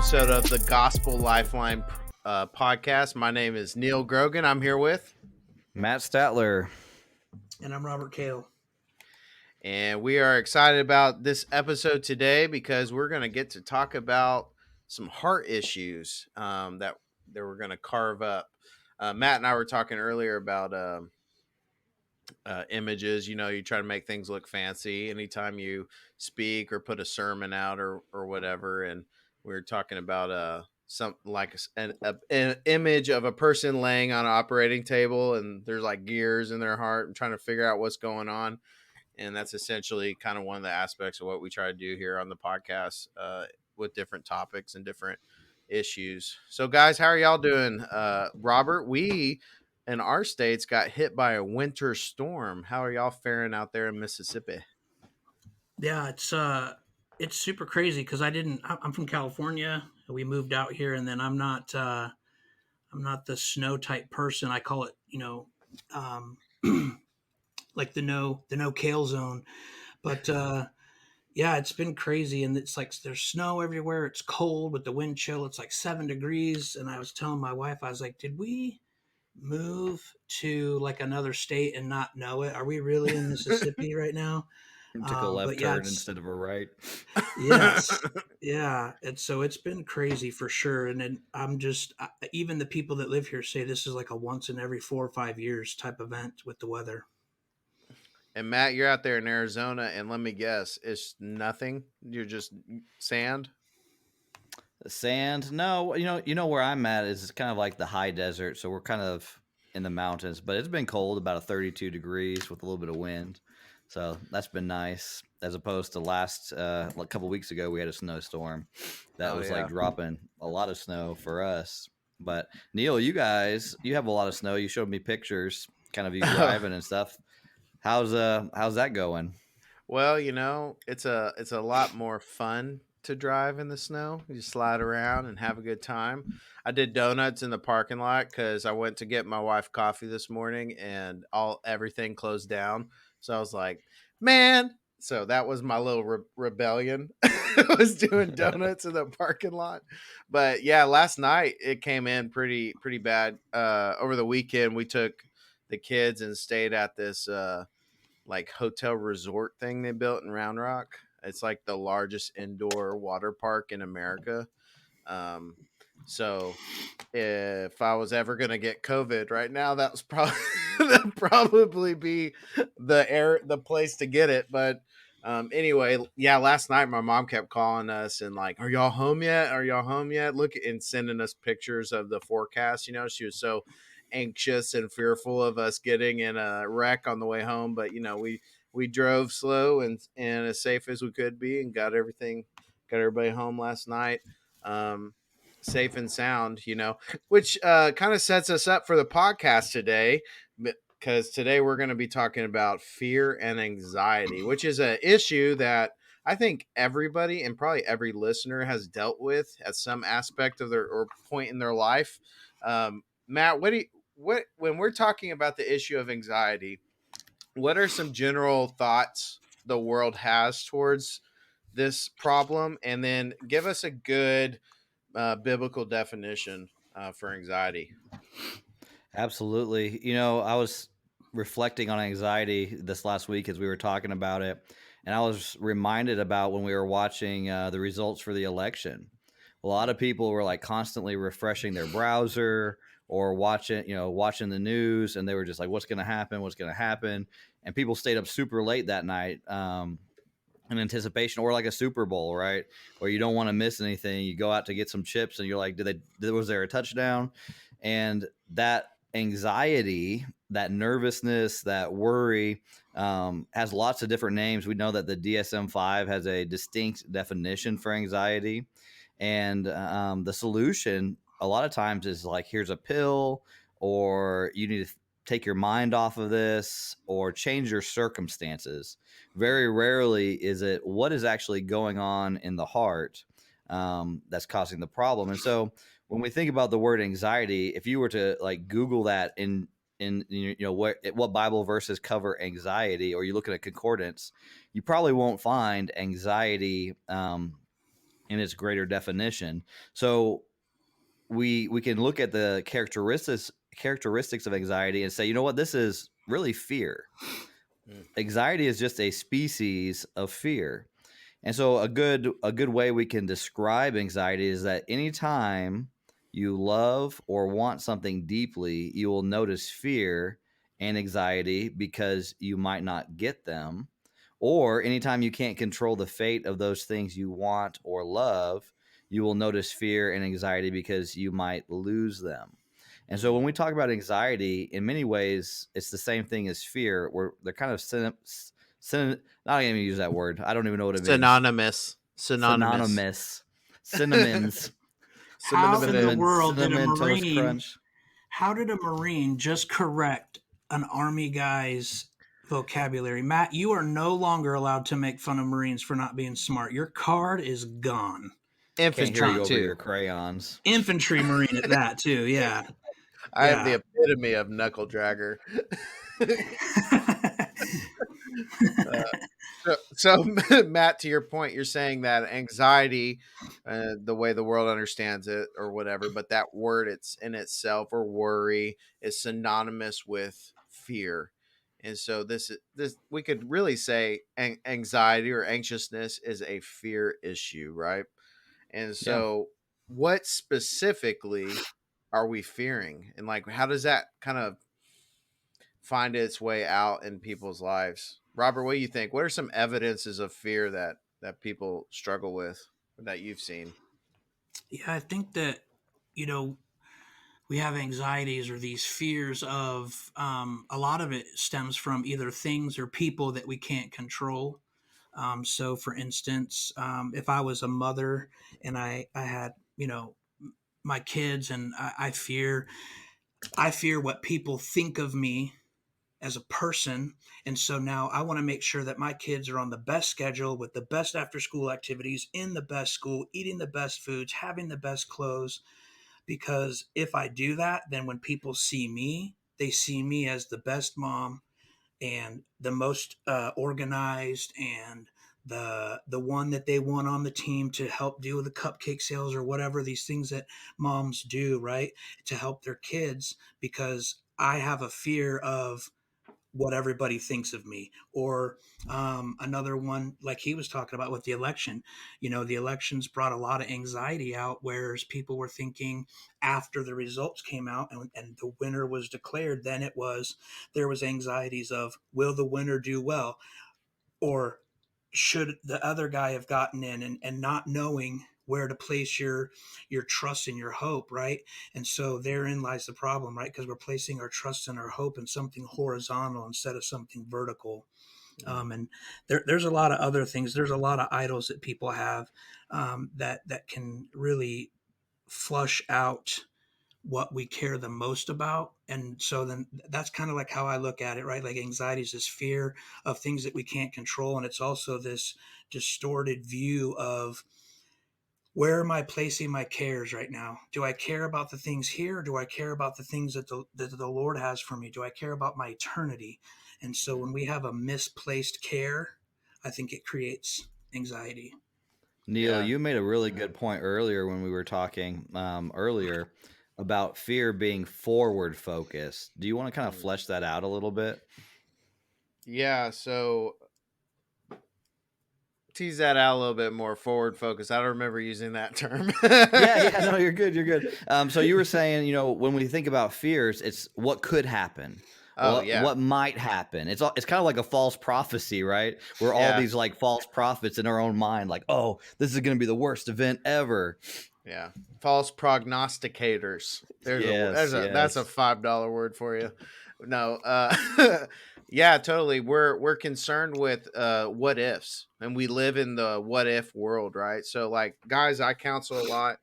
episode of the Gospel Lifeline podcast. My name is Neal Grogan. I'm here with Matt Statler. And I'm Robert Kale. And we are excited about this episode today because we're going to get to talk about some heart issues that we're going to carve up. Matt and I were talking earlier about images. You know, you try to make things look fancy anytime you speak or put a sermon out or whatever. And we were talking about something like an image of a person laying on an operating table, and there's like gears in their heart and trying to figure out what's going on. And that's essentially kind of one of the aspects of what we try to do here on the podcast with different topics and different issues. So, guys, how are y'all doing? Robert, we in our states got hit by a winter storm. How are y'all faring out there in Mississippi? Yeah, it's super crazy because I'm from California. We moved out here, and then I'm not the snow type person. I call it, like the no kale zone. But yeah, it's been crazy, and it's like there's snow everywhere. It's cold with the wind chill. It's like 7 degrees, and I was telling my wife, I was like, did we move to like another state and not know it? Are we really in Mississippi right now? Took a left turn instead of a right. Yes. Yeah. And so it's been crazy for sure. And then even the people that live here say this is like a once in every 4 or 5 years type event with the weather. And Matt, you're out there in Arizona, and let me guess, it's nothing. You're just sand. Sand? No, you know where I'm at is kind of like the high desert, so we're kind of in the mountains. But it's been cold, about 32 degrees with a little bit of wind, so that's been nice. As opposed to a couple weeks ago, we had a snowstorm that was like dropping a lot of snow for us. But Neal, you have a lot of snow. You showed me pictures, kind of you driving and stuff. How's that going? Well, it's a lot more fun to drive in the snow. You slide around and have a good time. I did donuts in the parking lot because I went to get my wife coffee this morning, and everything closed down. So I was like, man. So that was my little rebellion. I was doing donuts in the parking lot. But yeah, last night it came in pretty bad. Over the weekend, we took the kids and stayed at this like hotel resort thing they built in Round Rock. It's like the largest indoor water park in America. So if I was ever going to get COVID right now, that was probably that'd probably be the place to get it. But anyway, yeah, last night my mom kept calling us and like, are y'all home yet? Are y'all home yet? Look, and sending us pictures of the forecast. She was so anxious and fearful of us getting in a wreck on the way home. But we drove slow and as safe as we could be and got everybody home last night. Safe and sound, which kind of sets us up for the podcast today, because today we're going to be talking about fear and anxiety, which is an issue that I think everybody and probably every listener has dealt with at some aspect of their or point in their life. Matt, when we're talking about the issue of anxiety, what are some general thoughts the world has towards this problem? And then give us a good biblical definition for anxiety. Absolutely. I was reflecting on anxiety this last week as we were talking about it, and I was reminded about when we were watching the results for the election. A lot of people were like constantly refreshing their browser or watching the news, and they were just like, what's going to happen? What's going to happen? And people stayed up super late that night in anticipation, or like a Super Bowl, right? Where you don't want to miss anything. You go out to get some chips and you're like, was there a touchdown? And that anxiety, that nervousness, that worry has lots of different names. We know that the DSM-5 has a distinct definition for anxiety. And the solution a lot of times is like, here's a pill, or you need to take your mind off of this, or change your circumstances. Very rarely is it what is actually going on in the heart that's causing the problem. And so when we think about the word anxiety, if you were to like Google that in what Bible verses cover anxiety, or you look at a concordance, you probably won't find anxiety in its greater definition. So we can look at the characteristics of anxiety and say, you know what, this is really fear. Anxiety is just a species of fear. And so a good way we can describe anxiety is that anytime you love or want something deeply, you will notice fear and anxiety because you might not get them. Or anytime you can't control the fate of those things you want or love, you will notice fear and anxiety because you might lose them. And so when we talk about anxiety, in many ways, it's the same thing as fear. They're kind of not going to use that word. I don't even know what it means. Synonymous. Cinnamons. How in the world did a Cinnamon Toast Marine? Crunch. How did a Marine just correct an Army guy's vocabulary? Matt, you are no longer allowed to make fun of Marines for not being smart. Your card is gone. Can't hear Infantry you over too. your crayons. Infantry Marine at that too. Yeah. I have the epitome of knuckle dragger. So Matt, to your point, you're saying that anxiety, the way the world understands it or whatever, but that word it's in itself, or worry, is synonymous with fear. And so this we could really say anxiety or anxiousness is a fear issue, right? And so what specifically are we fearing? And like, how does that kind of find its way out in people's lives? Robert, what do you think? What are some evidences of fear that people struggle with, that you've seen? Yeah, I think that, you know, we have anxieties or these fears of a lot of it stems from either things or people that we can't control. So, for instance, if I was a mother and I had, my kids, and I fear what people think of me as a person. And so now I want to make sure that my kids are on the best schedule with the best after school activities, in the best school, eating the best foods, having the best clothes. Because if I do that, then when people see me, they see me as the best mom and the most organized, and the one that they want on the team to help deal with the cupcake sales or whatever, these things that moms do, right, to help their kids, because I have a fear of what everybody thinks of me. Or another one, like he was talking about with the election, the elections brought a lot of anxiety out, whereas people were thinking after the results came out and the winner was declared, then there was anxieties of, will the winner do well? Or should the other guy have gotten in, and not knowing where to place your trust and your hope, right? And so therein lies the problem, right? Because we're placing our trust and our hope in something horizontal instead of something vertical. And there's a lot of other things. There's a lot of idols that people have, that can really flush out what we care the most about. And so then that's kind of like how I look at it, right? Like anxiety is this fear of things that we can't control. And it's also this distorted view of, where am I placing my cares right now? Do I care about the things here? Or do I care about the things that the Lord has for me? Do I care about my eternity? And so when we have a misplaced care, I think it creates anxiety. Neal, you made a really good point earlier when we were talking earlier about fear being forward focused. Do you want to kind of flesh that out a little bit? Yeah, so tease that out a little bit more. Forward focus. I don't remember using that term. No, you're good. You're good. So you were saying, when we think about fears, it's what could happen. What might happen. It's kind of like a false prophecy, right? We're all these like false prophets in our own mind, like, oh, this is going to be the worst event ever. Yeah, false prognosticators. That's a $5 word for you. No, yeah, totally. We're concerned with what ifs, and we live in the what if world, right? So, like, guys, I counsel a lot.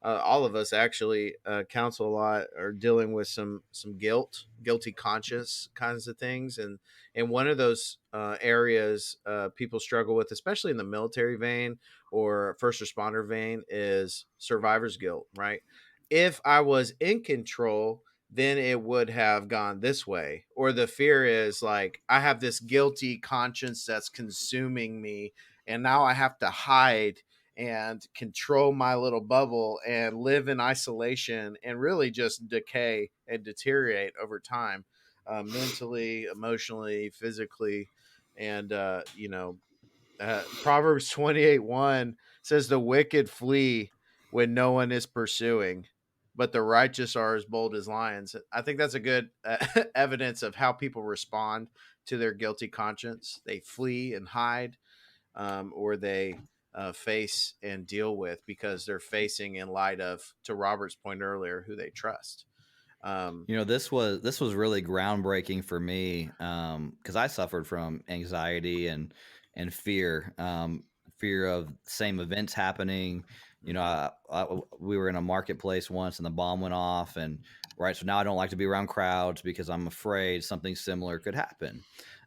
All of us actually counsel a lot, are dealing with some guilty conscience kinds of things, and one of those areas people struggle with, especially in the military vein or first responder vein, is survivor's guilt. Right? If I was in control, then it would have gone this way. Or the fear is like, I have this guilty conscience that's consuming me, and now I have to hide and control my little bubble and live in isolation and really just decay and deteriorate over time, mentally, emotionally, physically. And, Proverbs 28:1 says, "The wicked flee when no one is pursuing, but the righteous are as bold as lions." I think that's a good evidence of how people respond to their guilty conscience. They flee and hide, or they face and deal with because they're facing in light of, to Robert's point earlier, who they trust. This was really groundbreaking for me, because I suffered from anxiety and fear, fear of same events happening. We were in a marketplace once, and the bomb went off, and right, so now I don't like to be around crowds because I'm afraid something similar could happen.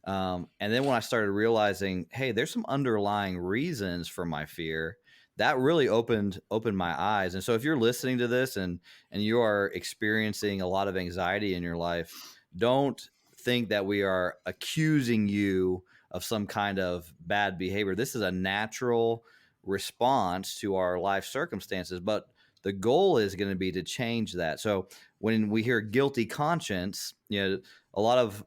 And then when I started realizing, hey, there's some underlying reasons for my fear, that really opened my eyes. And so if you're listening to this and you are experiencing a lot of anxiety in your life, don't think that we are accusing you of some kind of bad behavior. This is a natural response to our life circumstances, but the goal is going to be to change that. So when we hear guilty conscience, a lot of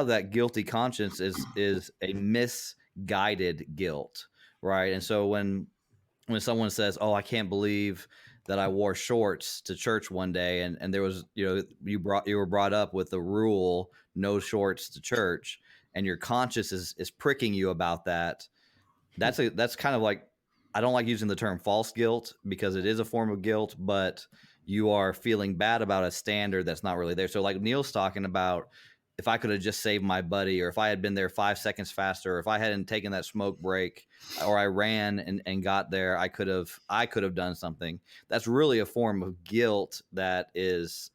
that guilty conscience is a misguided guilt, right? And so when someone says, "Oh, I can't believe that I wore shorts to church one day," and there was, you were brought up with the rule, no shorts to church, and your conscience is pricking you about that. That's kind of like, I don't like using the term false guilt because it is a form of guilt, but you are feeling bad about a standard that's not really there. So like Neal's talking about, if I could have just saved my buddy, or if I had been there 5 seconds faster, or if I hadn't taken that smoke break, or I ran and got there, I could have done something. That's really a form of guilt that is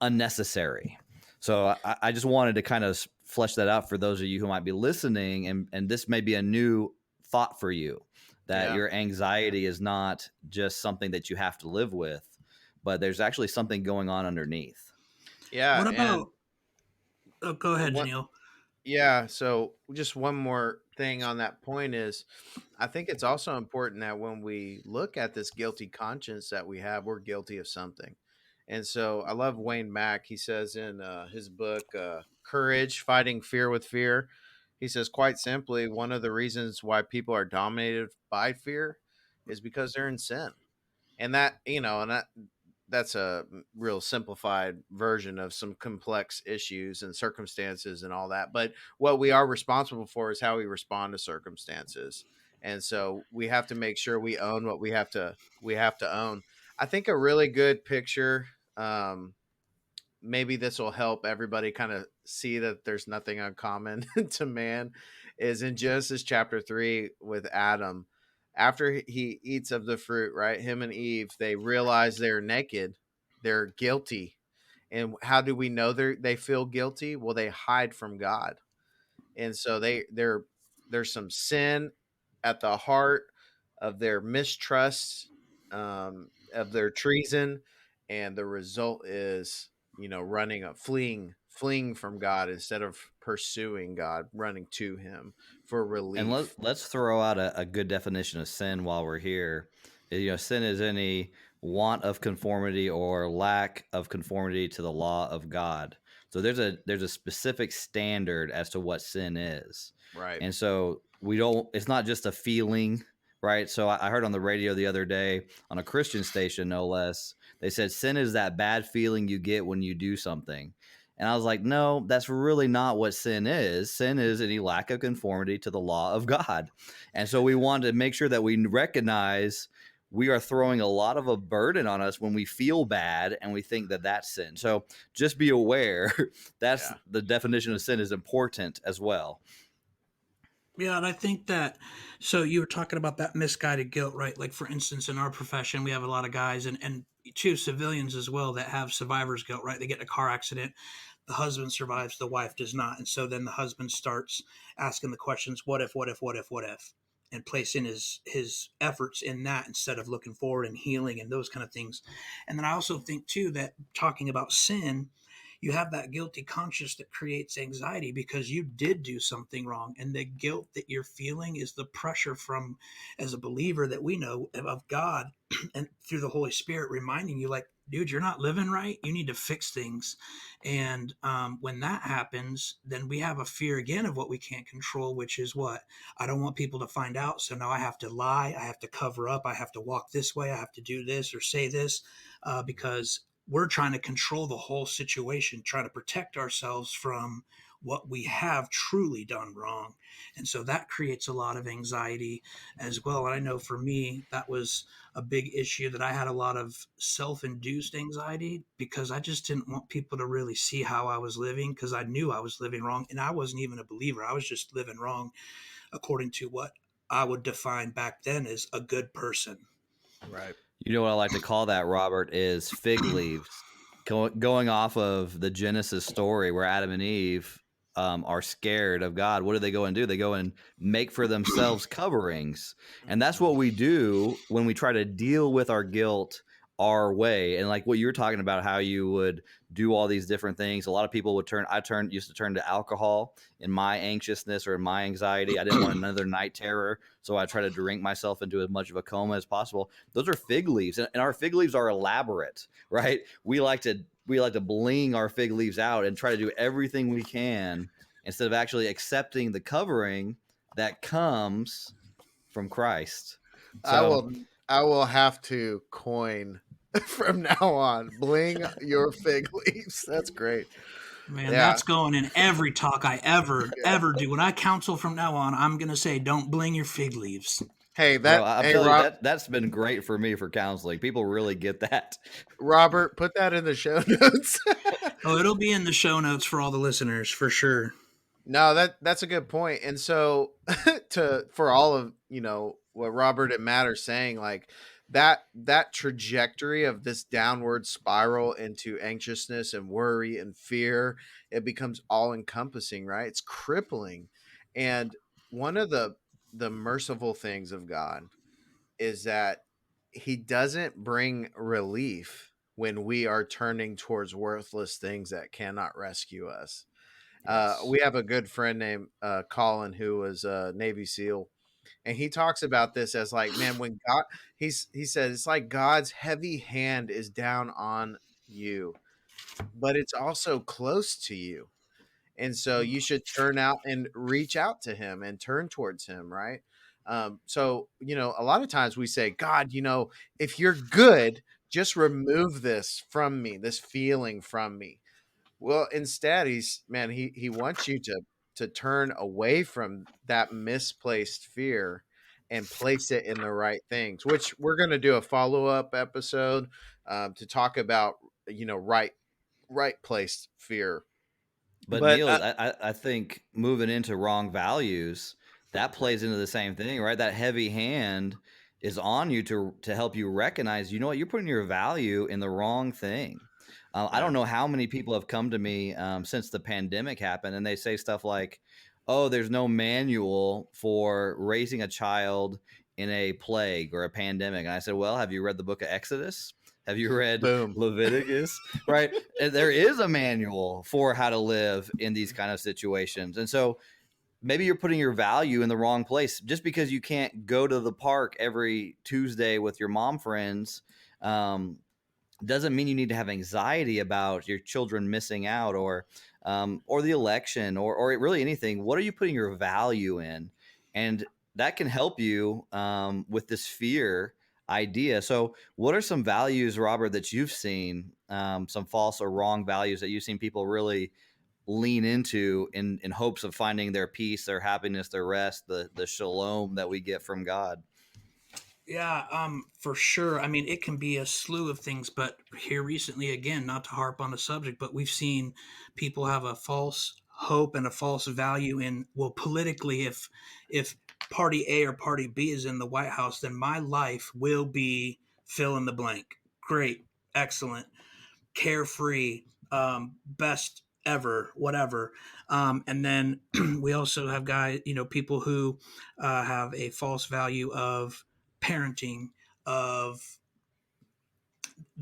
unnecessary. So I just wanted to kind of flesh that out for those of you who might be listening, and this may be a new thought for you, that your anxiety is not just something that you have to live with, but there's actually something going on underneath. Yeah. What And about? Oh, go ahead, one, Neal. yeah. So just one more thing on that point is, I think it's also important that when we look at this guilty conscience that we have, we're guilty of something. And so I love Wayne Mack. He says in his book, Courage, Fighting Fear with Fear, he says, quite simply, one of the reasons why people are dominated by fear is because they're in sin. And that's a real simplified version of some complex issues and circumstances and all that. But what we are responsible for is how we respond to circumstances. And so we have to make sure we own what we have to own. I think a really good picture, maybe this will help everybody kind of see that there's nothing uncommon to man, is in Genesis chapter 3 with Adam. After he eats of the fruit, right? Him and Eve, they realize they're naked, they're guilty. And how do we know they feel guilty? Well, they hide from God. And so there's some sin at the heart of their mistrust, of their treason, and the result is, fleeing from God instead of pursuing God, running to Him for And relief. let's throw out a good definition of sin while we're here. Sin is any want of conformity or lack of conformity to the law of God. So there's a specific standard as to what sin is. Right. And so it's not just a feeling, right? So I heard on the radio the other day, on a Christian station, no less, they said sin is that bad feeling you get when you do something. And I was like, no, that's really not what sin is. Sin is any lack of conformity to the law of God. And so we wanted to make sure that we recognize we are throwing a lot of a burden on us when we feel bad and we think that that's sin. So just be aware that's the definition of sin is important as well. Yeah, and I think that, so you were talking about that misguided guilt, right? Like, for instance, in our profession, we have a lot of guys and too, civilians as well, that have survivor's guilt, right? They get in a car accident, the husband survives, the wife does not. And so then the husband starts asking the questions, what if, what if, what if, what if? And placing his efforts in that instead of looking forward and healing and those kind of things. And then I also think, too, that talking about sin, you have that guilty conscience that creates anxiety because you did do something wrong. And the guilt that you're feeling is the pressure from, as a believer that we know of God and through the Holy Spirit reminding you, like, dude, you're not living right. You need to fix things. And when that happens, then we have a fear again of what we can't control, which is what? I don't want people to find out. So now I have to lie. I have to cover up. I have to walk this way. I have to do this or say this because we're trying to control the whole situation, try to protect ourselves from what we have truly done wrong. And so that creates a lot of anxiety as well. And I know for me, that was a big issue, that I had a lot of self-induced anxiety because I just didn't want people to really see how I was living, because I knew I was living wrong and I wasn't even a believer. I was just living wrong according to what I would define back then as a good person. Right. You know what I like to call that, Robert, is fig leaves. Going off of the Genesis story where Adam and Eve are scared of God, what do they go and do? They go and make for themselves coverings. And that's what we do when we try to deal with our guilt our way. And like what you were talking about, how you would do all these different things. A lot of people would used to turn to alcohol in my anxiousness or in my anxiety. I didn't want another night terror. So I try to drink myself into as much of a coma as possible. Those are fig leaves, and our fig leaves are elaborate, right? We like to bling our fig leaves out and try to do everything we can instead of actually accepting the covering that comes from Christ. So I will have to coin from now on, bling your fig leaves. That's great. Man, Yeah. that's going in every talk I ever do. When I counsel from now on, I'm going to say, don't bling your fig leaves. Hey, bro, I'm hey, telling you, that's been great for me for counseling. People really get that. Robert, put that in the show notes. Oh, it'll be in the show notes for all the listeners for sure. No, that's a good point. And so for all of, what Robert and Matt are saying, like that trajectory of this downward spiral into anxiousness and worry and fear, it becomes all encompassing, right? It's crippling. And one of the merciful things of God is that he doesn't bring relief when we are turning towards worthless things that cannot rescue us. Yes. We have a good friend named Colin, who was a Navy SEAL, and he talks about this as like, man, when God, he said it's like God's heavy hand is down on you, but it's also close to you, and so you should turn out and reach out to Him and turn towards Him, right? So a lot of times we say, God, if you're good, just remove this from me, this feeling from me. Well, instead, he wants you to turn away from that misplaced fear and place it in the right things, which we're going to do a follow-up episode to talk about, right placed fear. But But Neal, I think moving into wrong values, that plays into the same thing, right? That heavy hand is on you to help you recognize, you know what, you're putting your value in the wrong thing. I yeah, don't know how many people have come to me since the pandemic happened, and they say stuff like, "Oh, there's no manual for raising a child in a plague or a pandemic." And I said, "Well, have you read the book of Exodus? Have you read boom. Leviticus?" Right? And there is a manual for how to live in these kind of situations. And so maybe you're putting your value in the wrong place. Just because you can't go to the park every Tuesday with your mom friends doesn't mean you need to have anxiety about your children missing out or the election or really anything. What are you putting your value in? And that can help you with this fear idea. So what are some values, Robert, that you've seen, some false or wrong values that you've seen people really lean into in hopes of finding their peace, their happiness, their rest, the shalom that we get from God? Yeah, for sure. I mean, it can be a slew of things, but here recently, again, not to harp on the subject, but we've seen people have a false hope and a false value in, well, politically, if party A or party B is in the White House, then my life will be fill in the blank. Great, excellent, carefree, best ever, whatever. And then we also have people who have a false value of parenting, of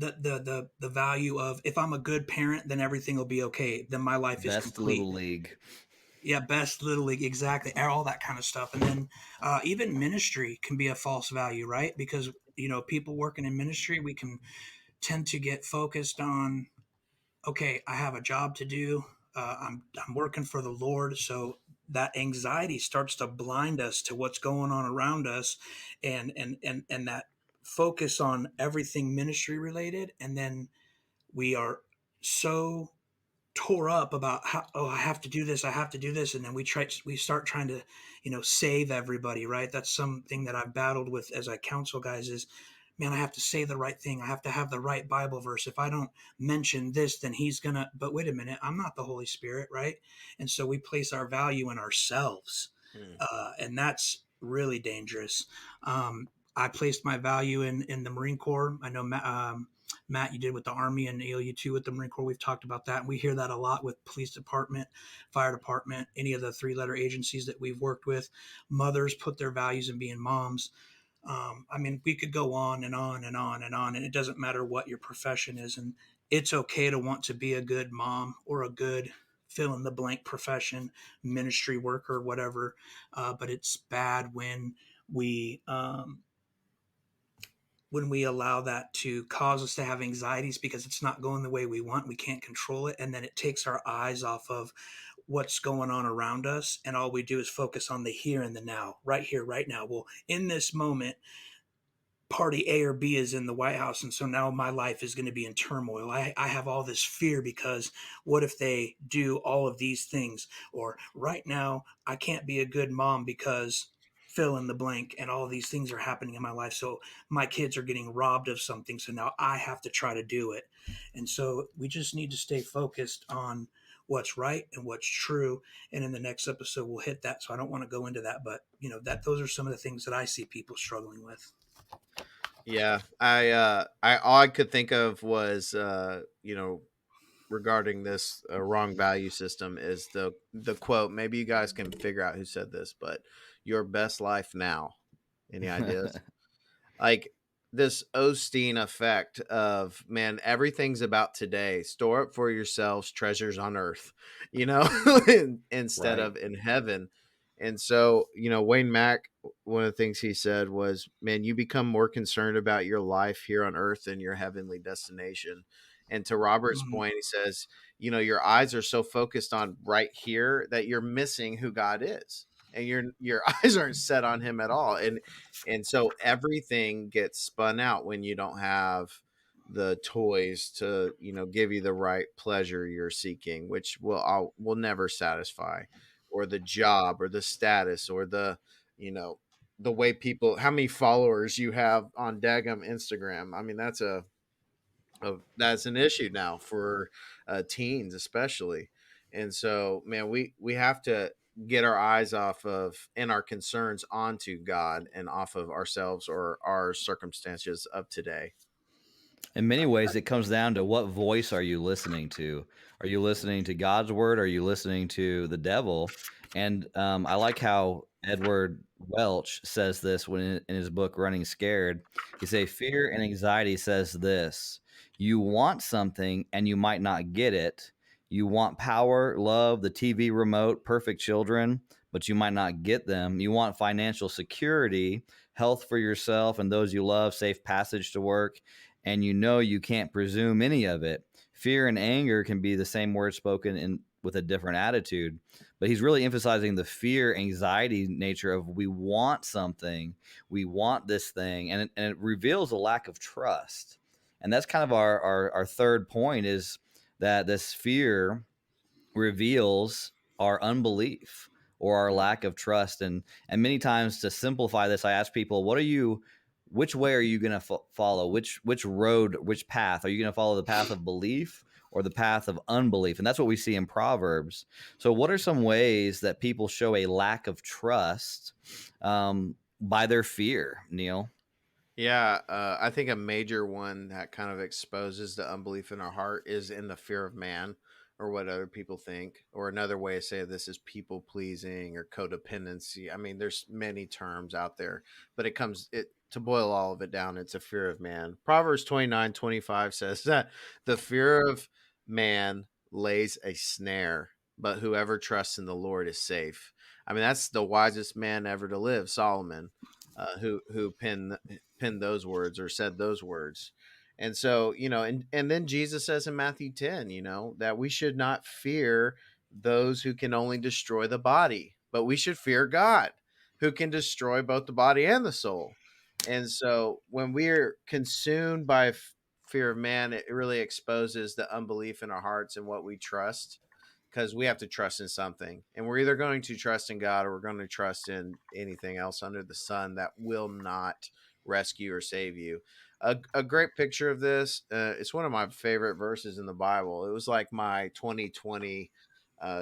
the value of, if I'm a good parent, then everything will be okay. Then my life is Best complete. little league. Yeah, best little league, exactly, all that kind of stuff. And then even ministry can be a false value, right? Because people working in ministry, we can tend to get focused on, okay, I have a job to do. I'm working for the Lord, so that anxiety starts to blind us to what's going on around us, and that focus on everything ministry related, and then we are so tore up about how, oh, I have to do this, I have to do this, and then we start trying to save everybody, right? That's something that I've battled with as I counsel guys is, man, I have to say the right thing, I have to have the right Bible verse. If I don't mention this, then he's gonna, but wait a minute, I'm not the Holy Spirit, right? And so we place our value in ourselves, Hmm. and that's really dangerous. I placed my value in the Marine Corps. I know Matt, you did with the Army, and Neal, you too with the Marine Corps. We've talked about that. And we hear that a lot with police department, fire department, any of the 3-letter agencies that we've worked with. Mothers put their values in being moms. I mean, we could go on and on and on and on, and it doesn't matter what your profession is. And it's okay to want to be a good mom or a good fill in the blank profession, ministry worker, whatever. But it's bad we um, when we allow that to cause us to have anxieties because it's not going the way we want. We can't control it. And then it takes our eyes off of what's going on around us. And all we do is focus on the here and the now, right here, right now. Well, in this moment, party A or B is in the White House. And so now my life is going to be in turmoil. I have all this fear because what if they do all of these things? Or right now, I can't be a good mom because fill in the blank and all of these things are happening in my life. So my kids are getting robbed of something. So now I have to try to do it. And so we just need to stay focused on what's right and what's true. And in the next episode, we'll hit that. So I don't want to go into that, but those are some of the things that I see people struggling with. Yeah, I all I could think of was, regarding this wrong value system is the quote. Maybe you guys can figure out who said this, but your best life now. Any ideas? Like this Osteen effect of, man, everything's about today. Store up for yourselves treasures on earth, instead Right. of in heaven. And so, Wayne Mack, one of the things he said was, man, you become more concerned about your life here on earth than your heavenly destination. And to Robert's Mhm. point, he says, your eyes are so focused on right here that you're missing who God is. And your eyes aren't set on him at all. And so everything gets spun out when you don't have the toys to, give you the right pleasure you're seeking, which will never satisfy, or the job or the status or the way people, how many followers you have on daggum Instagram. I mean, that's an issue now for teens especially. And so, man, we have to get our eyes off of and our concerns onto God and off of ourselves or our circumstances of today. In many ways, it comes down to what voice are you listening to? Are you listening to God's word? Are you listening to the devil? And I like how Edward Welch says this when in his book Running Scared. He say fear and anxiety says this: you want something and you might not get it. You want power, love, the TV remote, perfect children, but you might not get them. You want financial security, health for yourself and those you love, safe passage to work, and you can't presume any of it. Fear and anger can be the same word spoken in with a different attitude, but he's really emphasizing the fear, anxiety nature of we want something, we want this thing, and it reveals a lack of trust. And that's kind of our third point is that this fear reveals our unbelief or our lack of trust. And many times, to simplify this, I ask people, which way are you going to follow? Which road, which path? Are you going to follow the path of belief or the path of unbelief? And that's what we see in Proverbs. So what are some ways that people show a lack of trust by their fear, Neal? Yeah, I think a major one that kind of exposes the unbelief in our heart is in the fear of man, or what other people think, or another way to say this is people pleasing or codependency. I mean, there's many terms out there, but it to boil all of it down, it's a fear of man. Proverbs 29:25 says that the fear of man lays a snare, but whoever trusts in the Lord is safe. I mean, that's the wisest man ever to live, Solomon, who penned those words or said those words. And so, and then Jesus says in Matthew 10, that we should not fear those who can only destroy the body, but we should fear God, who can destroy both the body and the soul. And so when we're consumed by fear of man, it really exposes the unbelief in our hearts and what we trust, because we have to trust in something. And we're either going to trust in God or we're going to trust in anything else under the sun that will not rescue or save you. A great picture of this, it's one of my favorite verses in the Bible. It was like my 2020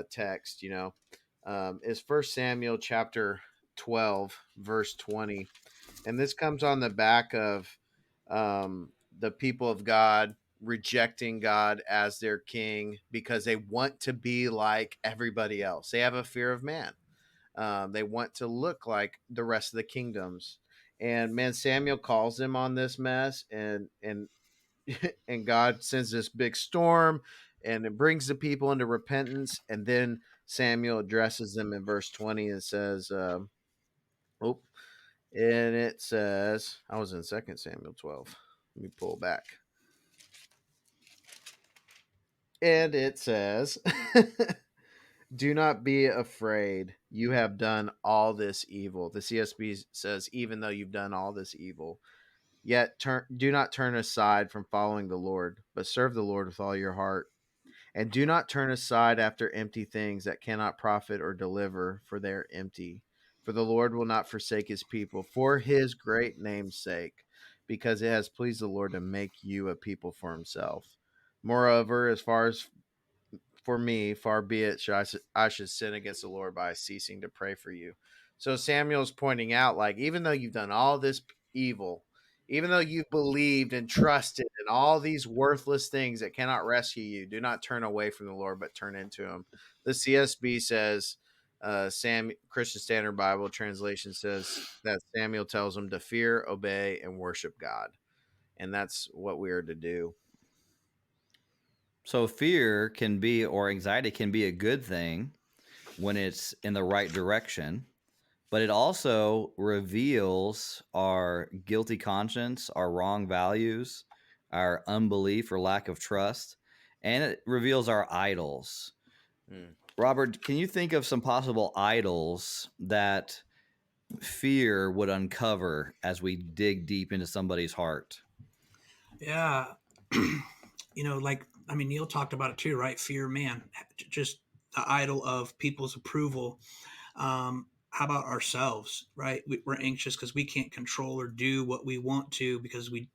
text, is 1 Samuel chapter 12, verse 20. And this comes on the back of the people of God rejecting God as their king because they want to be like everybody else. They have a fear of man. They want to look like the rest of the kingdoms. And man, Samuel calls them on this mess, and and God sends this big storm, and it brings the people into repentance. And then Samuel addresses them in verse 20 and says, "Oh," and it says, I was in 2 Samuel 12. Let me pull back. And it says, "Do not be afraid. You have done all this evil." The CSB says, "Even though you've done all this evil, yet do not turn aside from following the Lord, but serve the Lord with all your heart. And do not turn aside after empty things that cannot profit or deliver, for they are empty. For the Lord will not forsake his people for his great name's sake, because it has pleased the Lord to make you a people for himself. Moreover, as far as for me, far be it, I should sin against the Lord by ceasing to pray for you." So Samuel's pointing out, like, even though you've done all this evil, even though you've believed and trusted in all these worthless things that cannot rescue you, do not turn away from the Lord, but turn into him. The CSB says, Christian Standard Bible translation says that Samuel tells them to fear, obey, and worship God. And that's what we are to do. So fear can be, or anxiety can be, a good thing when it's in the right direction, but it also reveals our guilty conscience, our wrong values, our unbelief or lack of trust, and it reveals our idols. Robert, can you think of some possible idols that fear would uncover as we dig deep into somebody's heart? Yeah. Neal talked about it too, right? Fear of man, just the idol of people's approval. How about ourselves, right? We're anxious because we can't control or do what we want to because we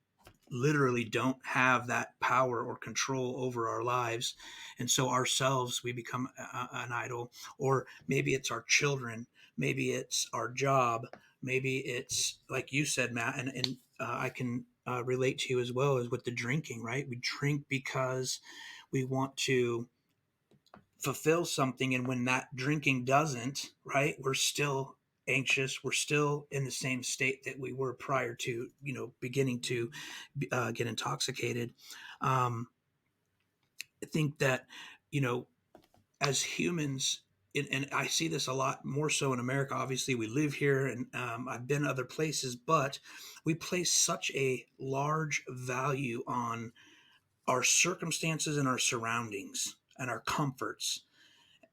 literally don't have that power or control over our lives. And so ourselves, we become an idol. Or maybe it's our children, maybe it's our job, maybe it's like you said, Matt, and I can relate to you as well, as with the drinking, right? We drink because we want to fulfill something, and when that drinking doesn't, right, we're still anxious, we're still in the same state that we were prior to beginning to get intoxicated. I think that you know as humans, and I see this a lot more so in America. Obviously we live here, and I've been other places, but we place such a large value on our circumstances and our surroundings and our comforts,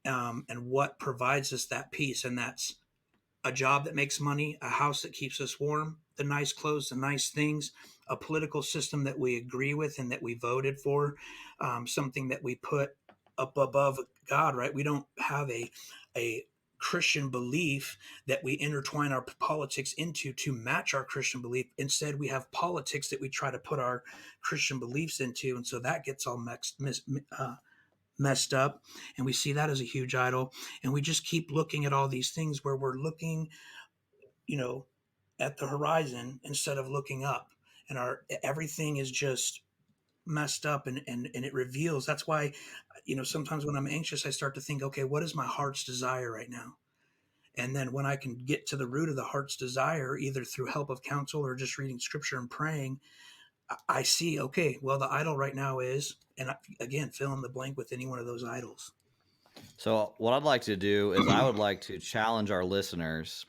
and what provides us that peace. And that's a job that makes money, a house that keeps us warm, the nice clothes, the nice things, a political system that we agree with and that we voted for, something that we put up above God, right? We don't have a Christian belief that we intertwine our politics into to match our Christian belief. Instead, we have politics that we try to put our Christian beliefs into. And so that gets all messed up, and we see that as a huge idol. And we just keep looking at all these things where we're looking you know at the horizon instead of looking up, and our everything is just messed up, and it reveals. That's why, sometimes when I'm anxious, I start to think, okay, what is my heart's desire right now? And then when I can get to the root of the heart's desire, either through help of counsel or just reading scripture and praying, I see, okay, well, the idol right now is, and again, fill in the blank with any one of those idols. So what I'd like to do is I would like to challenge our listeners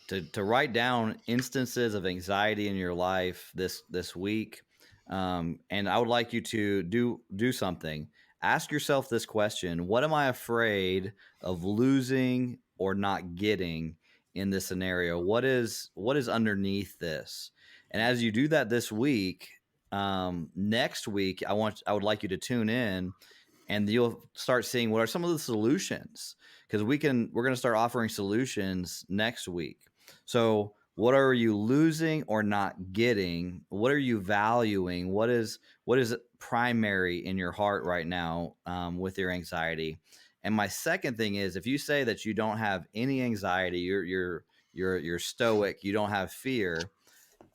to write down instances of anxiety in your life this week. And I would like you to do something. Ask yourself this question: what am I afraid of losing or not getting in this scenario? What is underneath this? And as you do that this week, next week, I would like you to tune in, and you'll start seeing what are some of the solutions, because we're going to start offering solutions next week. So what are you losing or not getting? What are you valuing? What is primary in your heart right now with your anxiety? And my second thing is, if you say that you don't have any anxiety, you're stoic, you don't have fear,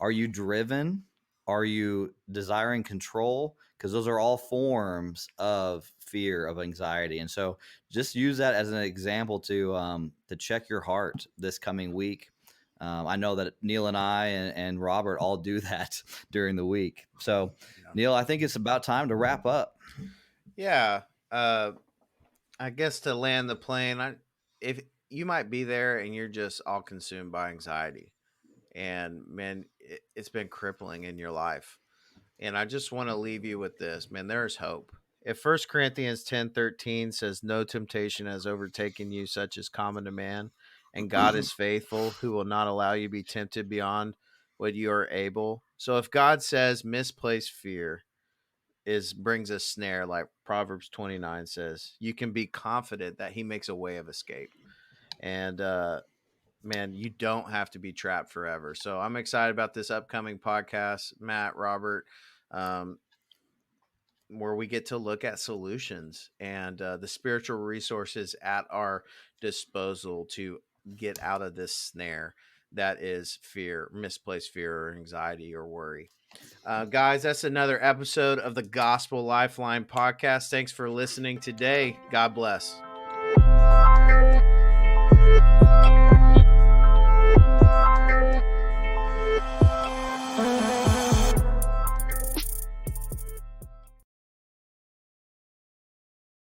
are you driven? Are you desiring control? Because those are all forms of fear, of anxiety. And so just use that as an example to check your heart this coming week. I know that Neal and I and Robert all do that during the week. So, Neal, I think it's about time to wrap up. Yeah. I guess to land the plane, if you might be there and you're just all consumed by anxiety, and man, it's been crippling in your life. And I just want to leave you with this, man, there's hope. If 1 Corinthians 10:13 says, no temptation has overtaken you such as common to man, and God is faithful, who will not allow you to be tempted beyond what you are able. So if God says misplaced fear brings a snare, like Proverbs 29 says, you can be confident that he makes a way of escape. And man, you don't have to be trapped forever. So I'm excited about this upcoming podcast, Matt, Robert, where we get to look at solutions and the spiritual resources at our disposal to get out of this snare that is fear, misplaced fear, or anxiety, or worry. Guys, that's another episode of the Gospel Lifeline Podcast. Thanks for listening today. God bless.